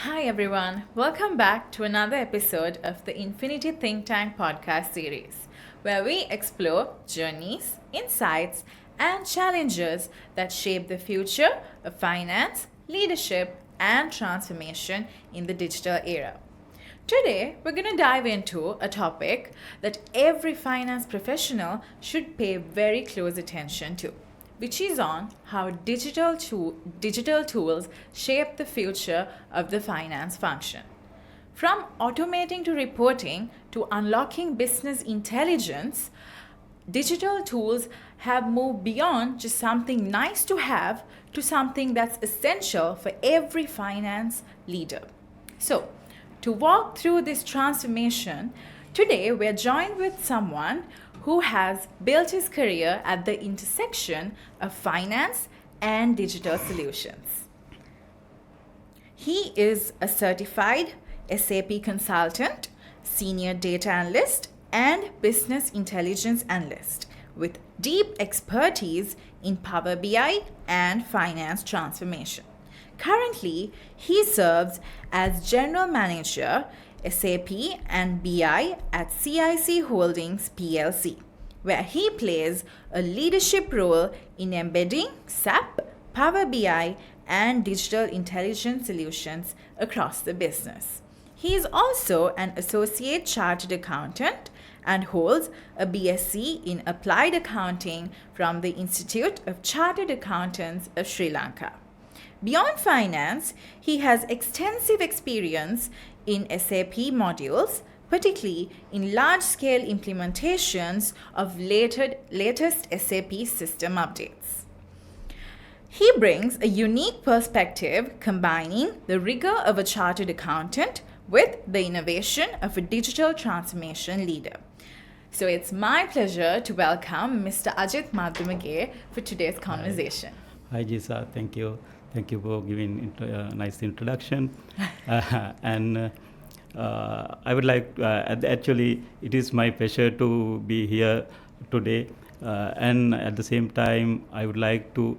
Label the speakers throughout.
Speaker 1: Hi everyone, welcome back to another episode of the Infinity Think Tank podcast series, where we explore journeys, insights, and challenges that shape the future of finance, leadership, and transformation in the digital era. Today, we're going to dive into a topic that every finance professional should pay very close attention to, which is on how digital tools shape the future of the finance function. From automating to reporting to unlocking business intelligence, digital tools have moved beyond just something nice to have to something that's essential for every finance leader. So, to walk through this transformation, today we're joined with someone who has built his career at the intersection of finance and digital solutions. He is a certified SAP consultant, senior data analyst, and business intelligence analyst with deep expertise in Power BI and finance transformation. Currently, he serves as General Manager, SAP and BI at CIC Holdings PLC, where he plays a leadership role in embedding SAP, Power BI, and digital intelligence solutions across the business. He is also an Associate Chartered Accountant and holds a BSc in Applied Accounting from the Institute of Chartered Accountants of Sri Lanka. Beyond finance, he has extensive experience in SAP modules, particularly in large-scale implementations of latest SAP system updates. He brings a unique perspective combining the rigor of a chartered accountant with the innovation of a digital transformation leader. So it's my pleasure to welcome Mr. Ajith Madduma for today's conversation.
Speaker 2: Hi, Jisa. Thank you. Thank you for giving a nice introduction. I would like, actually, it is my pleasure to be here today. And at the same time, I would like to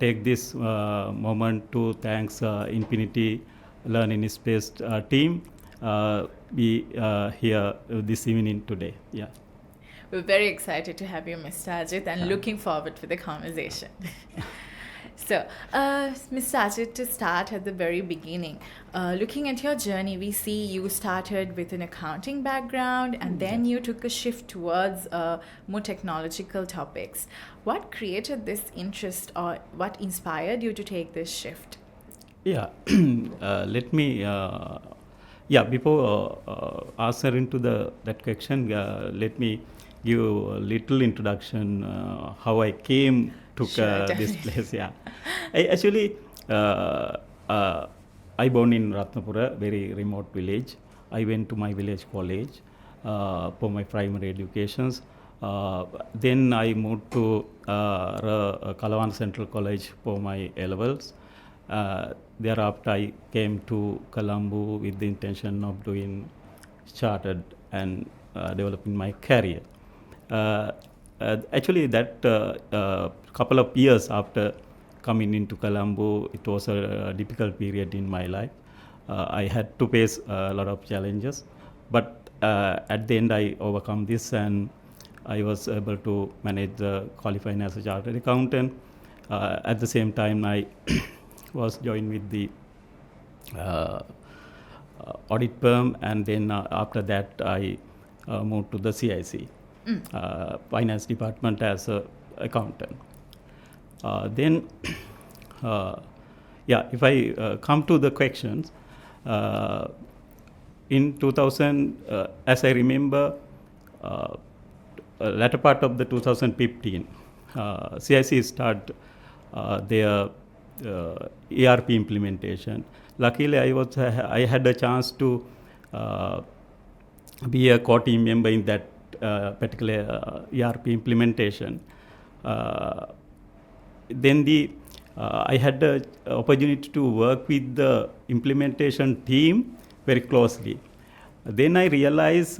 Speaker 2: take this moment to thanks Infinity Learning Space team be here this evening today. Yeah.
Speaker 1: We're very excited to have you, Mr. Ajith, and looking forward for the conversation. So, Mr. Ajith, to start at the very beginning, looking at your journey, we see you started with an accounting background and then you took a shift towards more technological topics. What created this interest or what inspired you to take this shift?
Speaker 2: Yeah, let me, before answering to that question, let me give a little introduction how I came to this place. Yeah, I born in Ratnapura, very remote village. I went to my village college for my primary educations. Then I moved to Kalawan Central College for my A-levels. Thereafter, I came to Colombo with the intention of doing chartered and developing my career. Actually, that couple of years after coming into Colombo, it was a difficult period in my life. I had to face a lot of challenges, but at the end, I overcome this and I was able to manage the qualifying as a chartered accountant. At the same time, I was joined with the audit firm, and then after that, I moved to the CIC finance department as an accountant. If I come to the questions, in 2000, as I remember, latter part of the 2015, CIC started their ERP implementation. Luckily, I had a chance to be a core team member in that particular ERP implementation. Then I had the opportunity to work with the implementation team very closely. Then I realized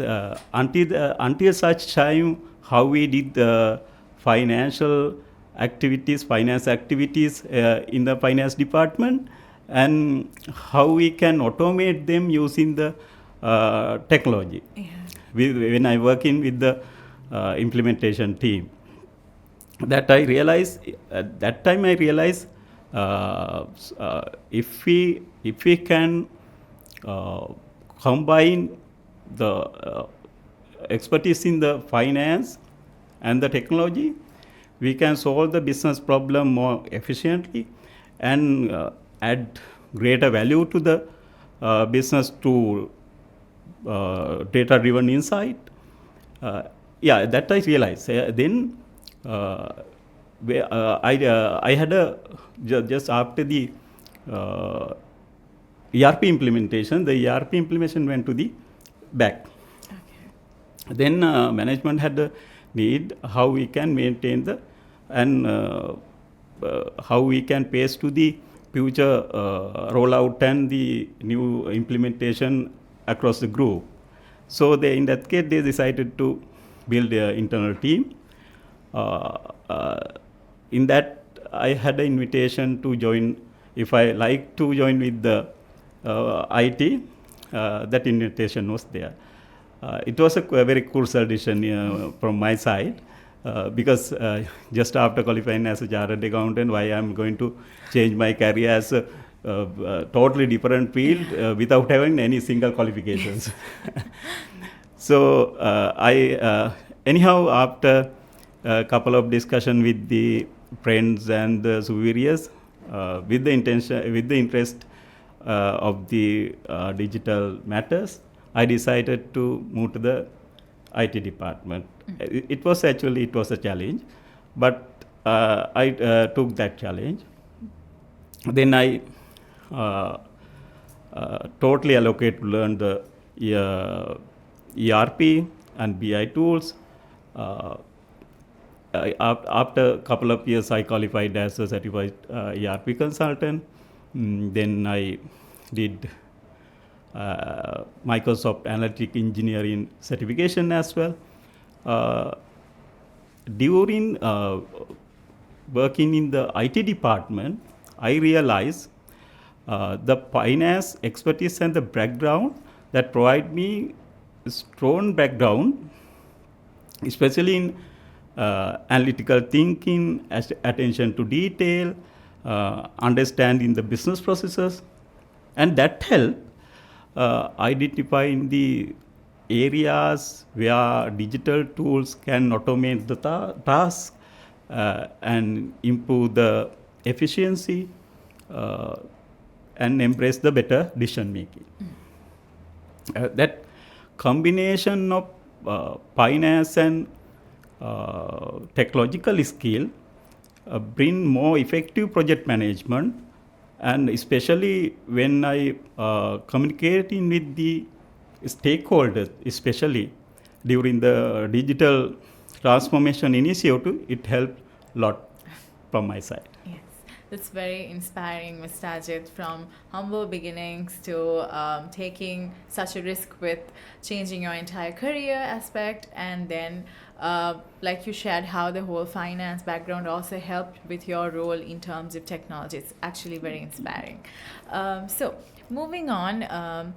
Speaker 2: until such time how we did the finance activities in the finance department, and how we can automate them using the technology.
Speaker 1: Yeah.
Speaker 2: When I work in with the implementation team, that I realized at that time I realized if we can combine the expertise in the finance and the technology, we can solve the business problem more efficiently and add greater value to the business to data driven insight. Yeah, that I realized. Then I had a just after the uh, ERP implementation, the ERP implementation went to the back.
Speaker 1: Okay.
Speaker 2: Then management had the need how we can maintain the and how we can pace to the future rollout and the new implementation across the group. So they, in that case, they decided to build an internal team. Uh, uh, in that, I had an invitation to join. If I like to join with the IT, that invitation was there. It was a very crucial decision from my side because just after qualifying as a chartered accountant, why I'm going to change my career as a totally different field without having any single qualifications. So anyhow, after a couple of discussion with the friends and the superiors, with the intention, with the interest of the digital matters, I decided to move to the IT department. It was a challenge, but I took that challenge. Then I totally allocate to learn the ERP and BI tools. After a couple of years, I qualified as a certified ERP consultant. Then I did Microsoft Analytic Engineering certification as well. During working in the IT department, I realized the finance expertise and the background that provide me strong background, especially in analytical thinking, attention to detail, understanding the business processes, and that help identifying the areas where digital tools can automate the task and improve the efficiency and embrace the better decision making. That combination of finance and technological skill bring more effective project management, and especially when I communicating with the stakeholders, especially during the digital transformation initiative, it helped a lot from my side.
Speaker 1: Yes, that's very inspiring, Mr. Ajith, from humble beginnings to taking such a risk with changing your entire career aspect, and then like you shared how the whole finance background also helped with your role in terms of technology. It's actually very inspiring. So moving on,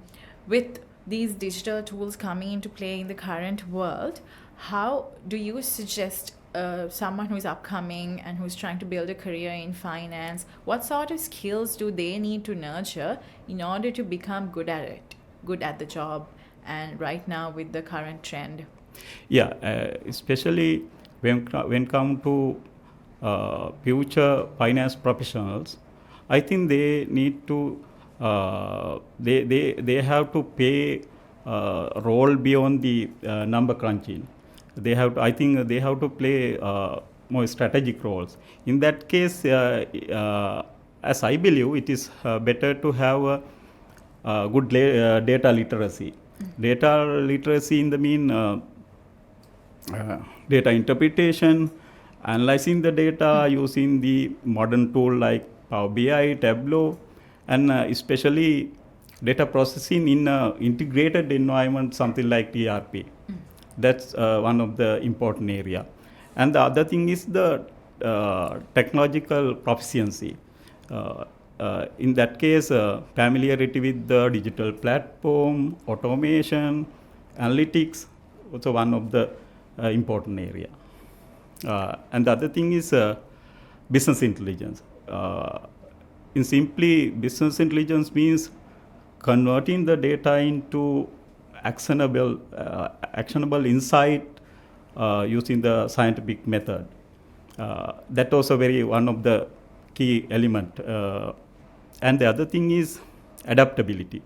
Speaker 1: with these digital tools coming into play in the current world, how do you suggest someone who's upcoming and who's trying to build a career in finance, what sort of skills do they need to nurture in order to become good at it, good at the job, and right now with the current trend?
Speaker 2: Yeah, especially when come to future finance professionals, I think they need to they have to play role beyond the number crunching. They have to, I think they have to play more strategic roles. In that case, as I believe, it is better to have a good data literacy. Data literacy in the mean data interpretation, analyzing the data using the modern tool like Power BI, Tableau, and especially data processing in integrated environment, something like ERP. That's one of the important area. And the other thing is the technological proficiency. in that case, familiarity with the digital platform, automation, analytics, also one of the important area. And the other thing is business intelligence. In simply, business intelligence means converting the data into actionable insight using the scientific method. That also very one of the key element. And the other thing is adaptability.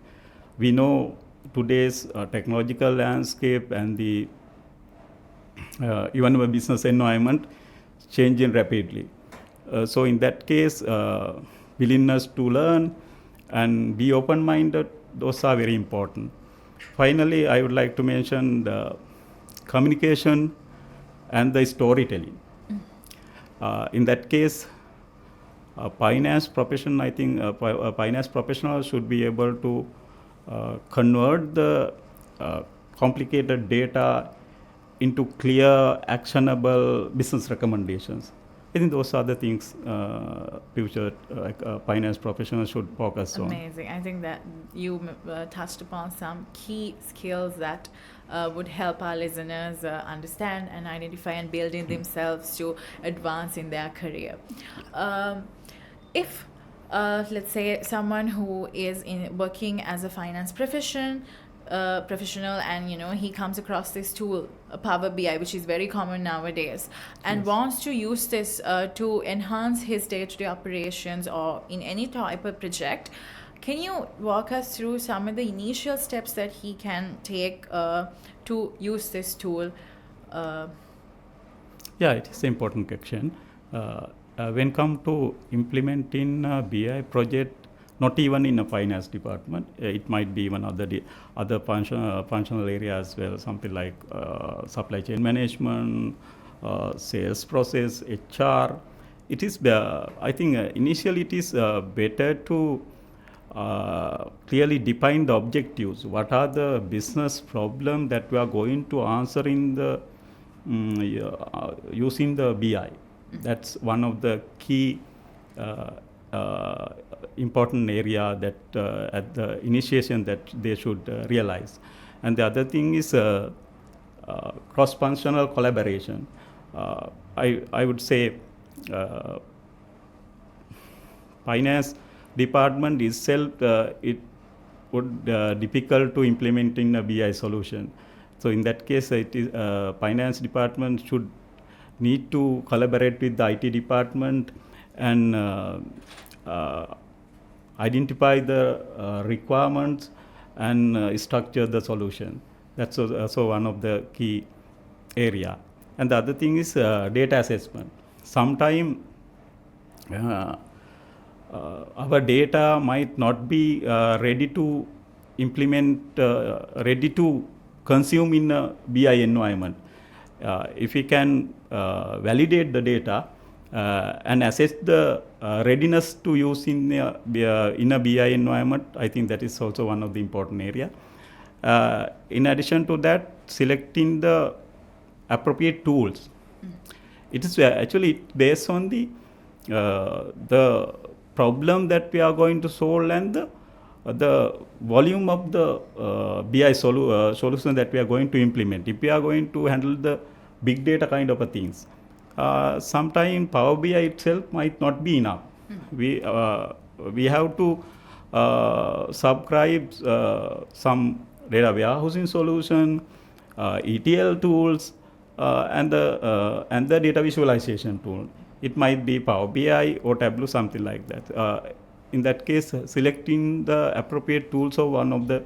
Speaker 2: We know today's technological landscape and the even our business environment changing rapidly. So in that case, willingness to learn and be open-minded, those are very important. Finally, I would like to mention the communication and the storytelling. In that case, a finance profession, I think a finance professional should be able to convert the complicated data into clear, actionable business recommendations. I think those are the things future finance professionals should focus on.
Speaker 1: Amazing. I think that you touched upon some key skills that would help our listeners understand and identify and build in themselves to advance in their career. If let's say someone who is working as a finance professional and he comes across this tool, Power BI, which is very common nowadays, and
Speaker 2: Yes.
Speaker 1: wants to use this to enhance his day-to-day operations or in any type of project, can you walk us through some of the initial steps that he can take to use this tool?
Speaker 2: Yeah, it is an important question. When come to implementing a BI project, not even in a finance department, it might be even other functional areas as well, something like supply chain management, sales process, HR. It is, I think initially it is better to clearly define the objectives. What are the business problems that we are going to answer in the using the BI? That's one of the key important area that at the initiation that they should realize. And the other thing is cross-functional collaboration. I would say finance department itself, it would difficult to implement in a BI solution. So in that case, it is finance department should need to collaborate with the IT department and identify the requirements and structure the solution. That's also one of the key area. And the other thing is data assessment. Sometimes our data might not be ready to implement, ready to consume in a BI environment. If we can validate the data and assess the readiness to use in a BI environment, I think that is also one of the important area. In addition to that, selecting the appropriate tools. It is actually based on the problem that we are going to solve and the volume of the BI solution that we are going to implement. If we are going to handle the big data kind of things, sometimes Power BI itself might not be enough. We have to subscribe some data warehousing solution, ETL tools, and the data visualization tool. It might be Power BI or Tableau, something like that. In that case, selecting the appropriate tools are one of the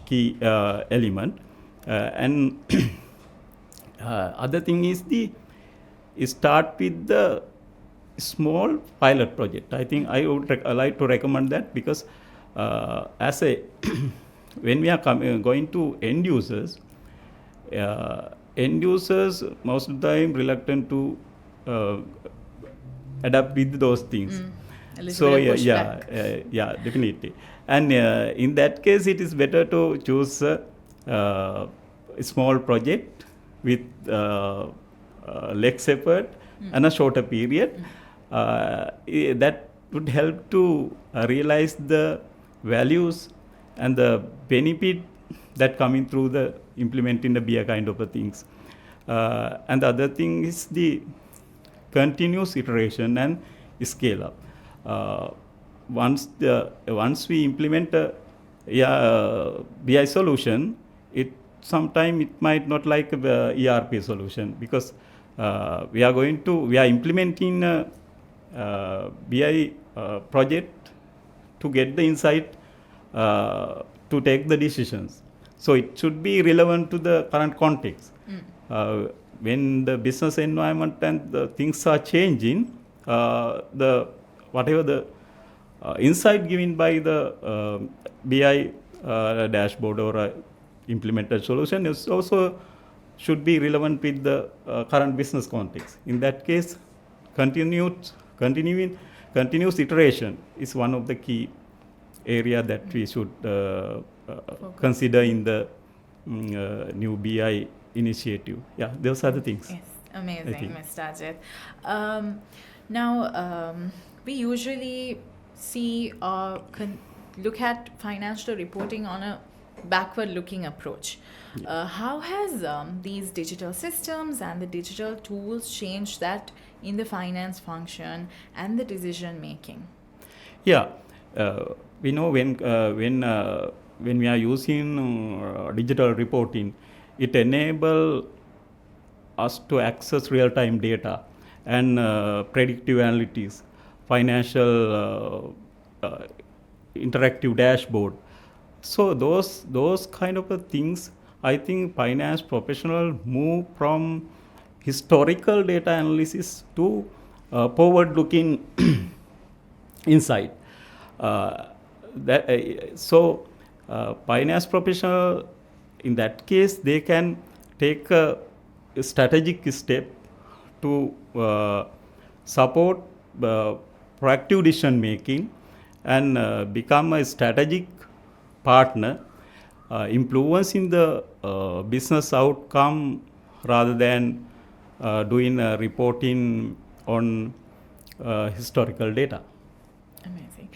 Speaker 2: key element. And other thing is start with the small pilot project. I think I would like to recommend that because as a when we are going to end users most of the time reluctant to adapt with those things. So yeah, definitely. And in that case, it is better to choose a small project with less effort and a shorter period. That would help to realize the values and the benefit that coming through the implementing the BI kind of things. And the other thing is the continuous iteration and scale up. Once we implement a BI solution, sometime it might not like the ERP solution, because we are implementing a BI project to get the insight to take the decisions. So it should be relevant to the current context. When the business environment and the things are changing, whatever the insight given by the BI dashboard or implemented solution is also should be relevant with the current business context. In that case, continuous iteration is one of the key area that we should consider in the new BI initiative. Yeah, those are the things.
Speaker 1: Yes, amazing, Mr. Ajith. Now, we usually see or look at financial reporting on a backward-looking approach. How has these digital systems and the digital tools changed that in the finance function and the decision making?
Speaker 2: Yeah, we know when we are using digital reporting, it enables us to access real-time data and predictive analytics, financial interactive dashboard. So those kind of things, I think finance professional move from historical data analysis to forward-looking insight. Finance professional, in that case, they can take a strategic step to support proactive decision making and become a strategic partner, influencing the business outcome rather than doing reporting on historical data.
Speaker 1: Amazing.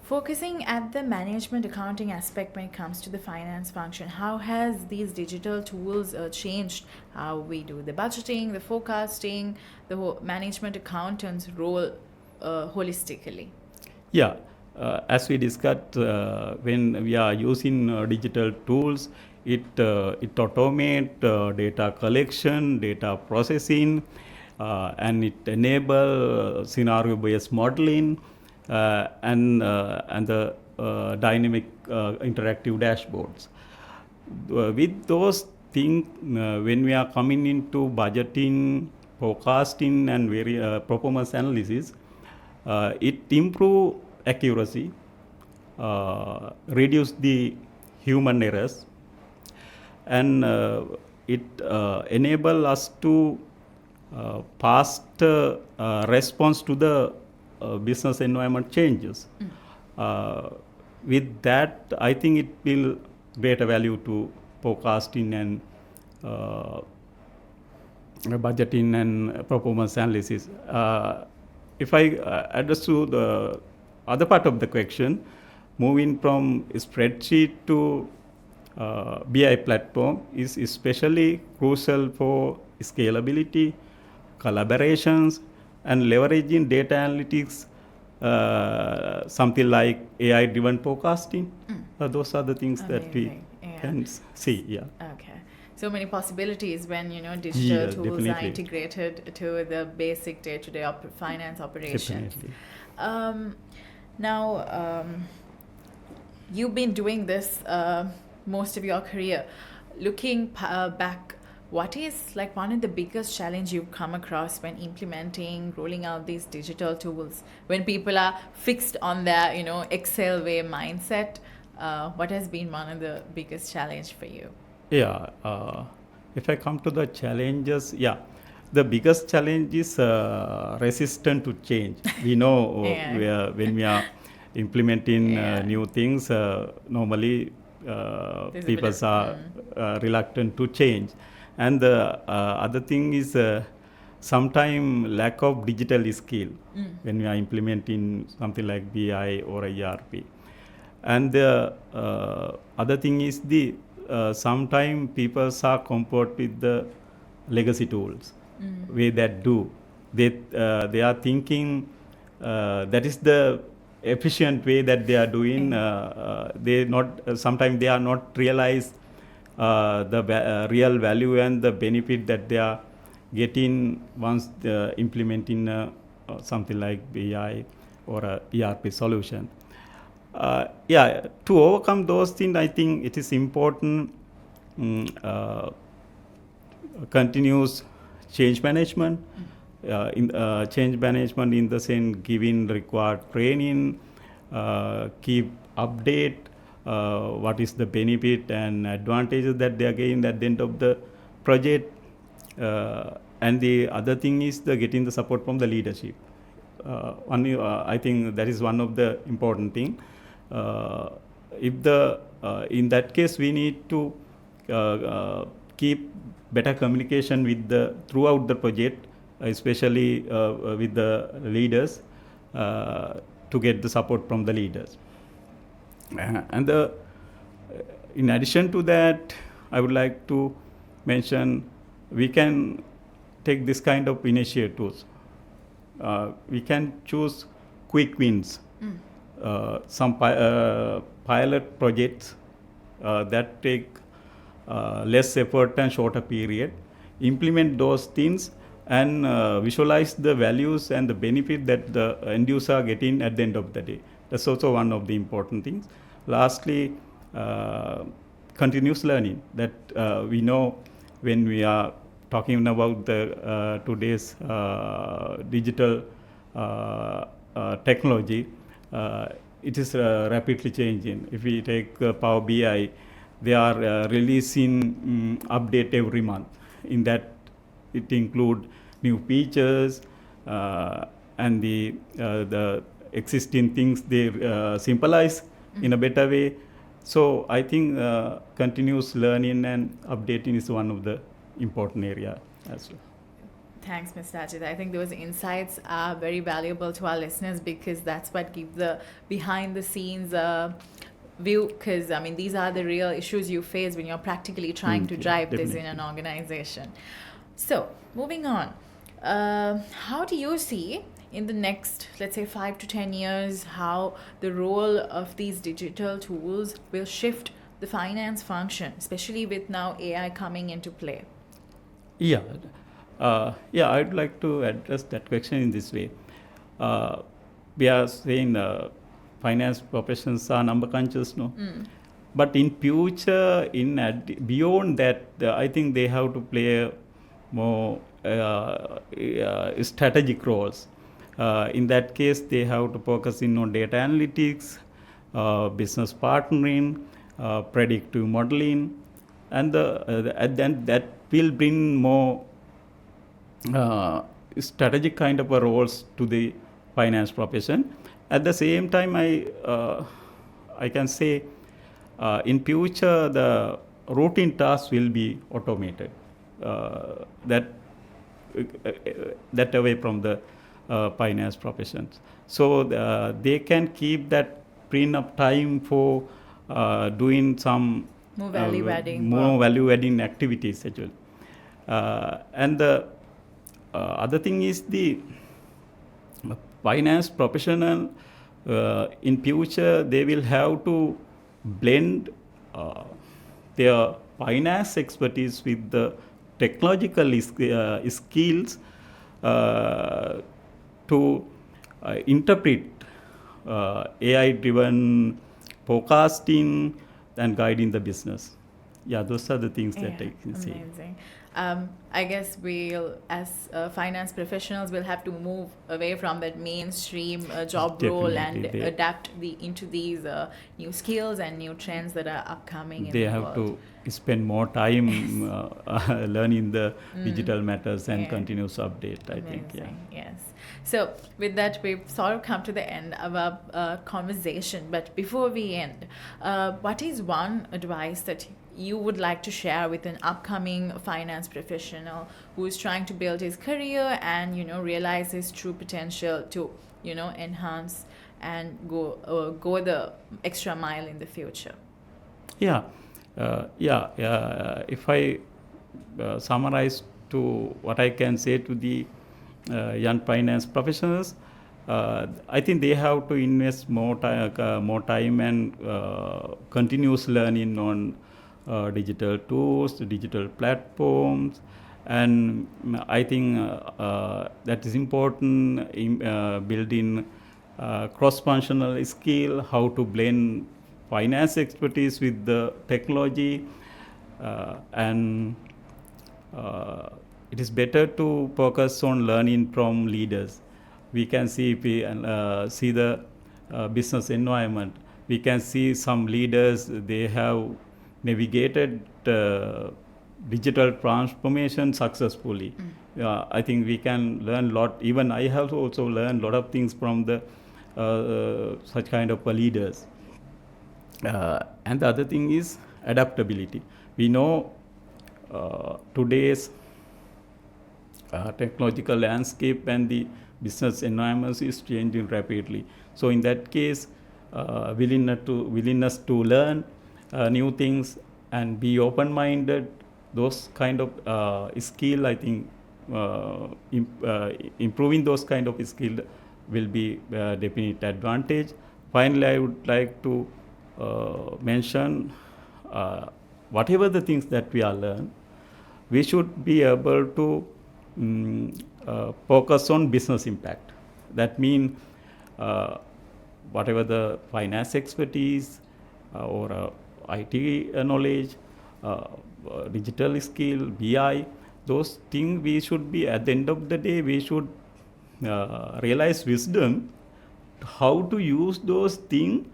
Speaker 1: Focusing at the management accounting aspect when it comes to the finance function, how has these digital tools changed how we do the budgeting, the forecasting, the whole management accountant's role holistically?
Speaker 2: Yeah, as we discussed, when we are using digital tools, it automate data collection, data processing, and it enable scenario-based modeling and the dynamic interactive dashboards. With those things, when we are coming into budgeting, forecasting, and performance analysis, it improve accuracy, reduce the human errors, and it enable us to fast response to the business environment changes. With that, I think it will greater value to forecasting and budgeting and performance analysis. If I address to the other part of the question, moving from spreadsheet to BI platform is especially crucial for scalability, collaborations, and leveraging data analytics, something like AI-driven forecasting. Those are the things that we can see. Yeah.
Speaker 1: Okay. So many possibilities when digital tools
Speaker 2: definitely
Speaker 1: are integrated to the basic day-to-day finance operations. Now, you've been doing this most of your career. Looking back, what is like one of the biggest challenge you've come across when implementing, rolling out these digital tools? When people are fixed on their, Excel way mindset, what has been one of the biggest challenge for you?
Speaker 2: Yeah, if I come to the challenges, the biggest challenge is resistant to change. We know when we are implementing new things, normally people are reluctant to change. And the other thing is sometimes lack of digital skill when we are implementing something like BI or ERP. And the other thing is the sometimes people are comfort with the legacy tools way that do they are thinking that is the efficient way that they are doing. They not sometimes they are not realize the real value and the benefit that they are getting once implementing something like BI or a ERP solution. To overcome those things, I think it is important continuous change management. In change management in the sense giving required training, keep update what is the benefit and advantages that they are getting at the end of the project. And the other thing is the getting the support from the leadership. I think that is one of the important thing. If the in that case we need to keep better communication with the throughout the project, especially with the leaders, to get the support from the leaders. And in addition to that, I would like to mention we can take this kind of initiatives. We can choose quick wins, some pilot projects that take less effort and shorter period, implement those things and visualize the values and the benefit that the end user are getting at the end of the day. That's also one of the important things. Lastly, continuous learning that we know when we are talking about the today's digital technology, it is rapidly changing. If we take Power BI, they are releasing update every month. In that, it include new features and the existing things they symbolize in a better way. So I think continuous learning and updating is one of the important area as well.
Speaker 1: Thanks, Mr. Ajith. I think those insights are very valuable to our listeners because that's what gives the behind the scenes view, because I mean these are the real issues you face when you're practically trying to drive this in an organization. So moving on, how do you see in the next, let's say 5 to 10 years, how the role of these digital tools will shift the finance function, especially with now AI coming into play?
Speaker 2: I'd like to address that question in this way. We are saying finance professions are number crunchers, no? But in future, beyond that, I think they have to play more strategic roles. In that case, they have to focus in on data analytics, business partnering, predictive modeling, and then that will bring more strategic kind of roles to the finance profession. At the same time, I can say in future the routine tasks will be automated. That away from the finance professions. So they can keep that freeing up time for doing some
Speaker 1: more value-adding
Speaker 2: value-adding activities actually. And the other thing is the finance professional in future they will have to blend their finance expertise with the technological skills to interpret AI-driven forecasting and guiding the business. Those are the things that I can say.
Speaker 1: Amazing. I guess we'll, as finance professionals, will have to move away from that mainstream job role and adapt into these new skills and new trends that are upcoming in the world.
Speaker 2: They have to spend more time learning the digital matters and continuous update, I think.
Speaker 1: Yes. So with that, we've sort of come to the end of our conversation. But before we end, what is one advice that you would like to share with an upcoming finance professional who is trying to build his career and realize his true potential to enhance and go the extra mile in the future?
Speaker 2: Yeah, if I summarize to what I can say to the young finance professionals, I think they have to invest more time and continuous learning on digital tools, digital platforms, and I think that is important in building cross-functional skill, how to blend finance expertise with the technology, and it is better to focus on learning from leaders. We can see, if we see the business environment, we can see some leaders, they have navigated digital transformation successfully. I think we can learn a lot. Even I have also learned a lot of things from the such kind of leaders. And the other thing is adaptability. We know today's technological landscape and the business environment is changing rapidly. So in that case, willingness to learn new things and be open-minded, those kind of skill, I think improving those kind of skill will be definite advantage. Finally, I would like to mention whatever the things that we are learn, we should be able to focus on business impact. That means whatever the finance expertise or IT knowledge, digital skill, BI, those things we should be, at the end of the day, we should realize wisdom how to use those things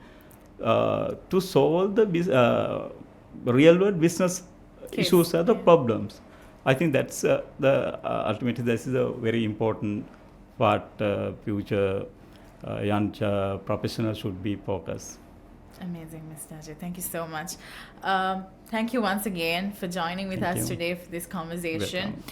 Speaker 2: to solve the real world business issues or the problems. I think that's ultimately this is a very important part future young professionals should be focused.
Speaker 1: Amazing, Mr. Ajith. Thank you so much. Thank you once again for joining with us today for this conversation.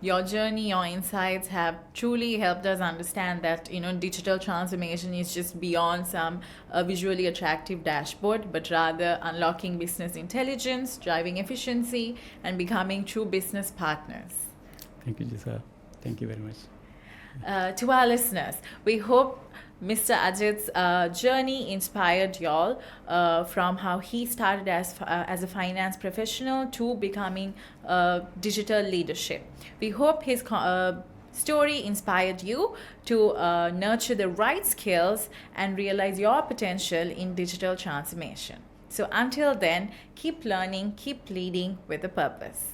Speaker 1: Your journey, your insights have truly helped us understand that digital transformation is just beyond some visually attractive dashboard, but rather unlocking business intelligence, driving efficiency, and becoming true business partners.
Speaker 2: Thank you, Jisa. Thank you very much.
Speaker 1: To our listeners, we hope Mr. Ajith's journey inspired y'all from how he started as a finance professional to becoming digital leadership. We hope his story inspired you to nurture the right skills and realize your potential in digital transformation. So until then, keep learning, keep leading with a purpose.